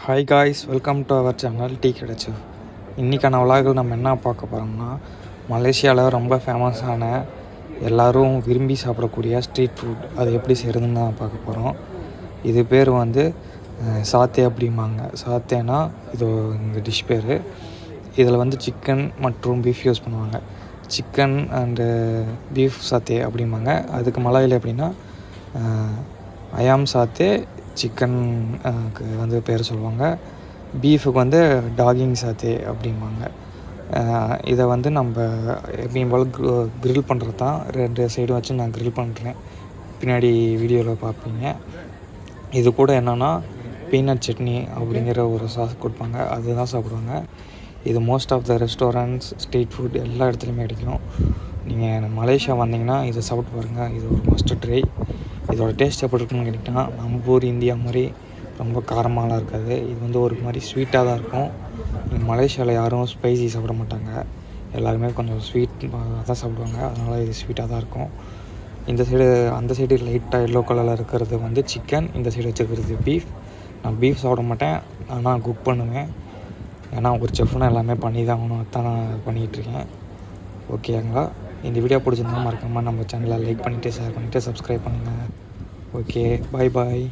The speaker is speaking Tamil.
Hi guys, welcome to our channel டீ கிடைச்சு. இன்றைக்கான விழாக்கள் நம்ம என்ன பார்க்க போகிறோம்னா, மலேசியாவில் ரொம்ப ஃபேமஸான எல்லோரும் விரும்பி சாப்பிடக்கூடிய ஸ்ட்ரீட் ஃபுட் அது எப்படி செய்கிறதுன்னு தான் பார்க்க போகிறோம். இது பேர் வந்து சாத்தே அப்படிம்பாங்க. சாத்தேனா இது இந்த டிஷ் பேர். இதில் வந்து சிக்கன் மற்றும் பீஃப் யூஸ் பண்ணுவாங்க. சிக்கன் அண்டு பீஃப் சாத்தே அப்படிம்பாங்க. அதுக்கு மலாயில் எப்படின்னா அயாம் சாத்தே சிக்கனுக்கு வந்து பேர் சொல்லுவாங்க. பீஃபுக்கு வந்து டாகிங் சாத்தே அப்படிம்பாங்க. இதை வந்து நம்ம எப்பயும் போல் க்ரில் பண்ணுறது தான். 2 சைடும் வச்சு நான் க்ரில் பண்ணுறேன், பின்னாடி வீடியோவில் பார்ப்பீங்க. இது கூட என்னென்னா பீனட் சட்னி அப்படிங்கிற ஒரு சாஸ் கொடுப்பாங்க, அதுதான் சாப்பிடுவாங்க. இது most of the restaurants, street food எல்லா இடத்துலையுமே கிடைக்கும். நீங்கள் மலேசியா வந்தீங்கன்னா இதை சாப்பிட்டு பாருங்கள். இது ஒரு மஸ்ட் ட்ரை. இதோட டேஸ்ட் எப்படி இருக்குன்னு கேட்டிங்கன்னா, நம்ம ஊர் இந்தியா மாதிரி ரொம்ப காரமாலாம் இருக்காது. இது வந்து ஒரு மாதிரி ஸ்வீட்டாக தான் இருக்கும். மலேசியாவில் யாரும் ஸ்பைசி சாப்பிட மாட்டாங்க, எல்லாருமே கொஞ்சம் ஸ்வீட் தான் சாப்பிடுவாங்க. அதனால் இது ஸ்வீட்டாக தான் இருக்கும். இந்த சைடு அந்த சைடு லைட்டாக எல்லோ கலரில் இருக்கிறது வந்து சிக்கன், இந்த சைடு வச்சுருக்கிறது பீஃப். நான் பீஃப் சாப்பிட மாட்டேன், ஆனால் குக் பண்ணுவேன். ஏன்னா ஒரு செஃப்னா எல்லாமே பண்ணி தான் ஆகணும், அதுதான் நான் பண்ணிகிட்ருக்கேன். ஓகேங்களா? இந்த வீடியோ பிடிச்சிருந்தா மறக்காமல் நம்ம சேனலை லைக் பண்ணிவிட்டு, ஷேர் பண்ணிவிட்டு, சப்ஸ்கிரைப் பண்ணுங்கள். ஓகே, பாய் பாய்.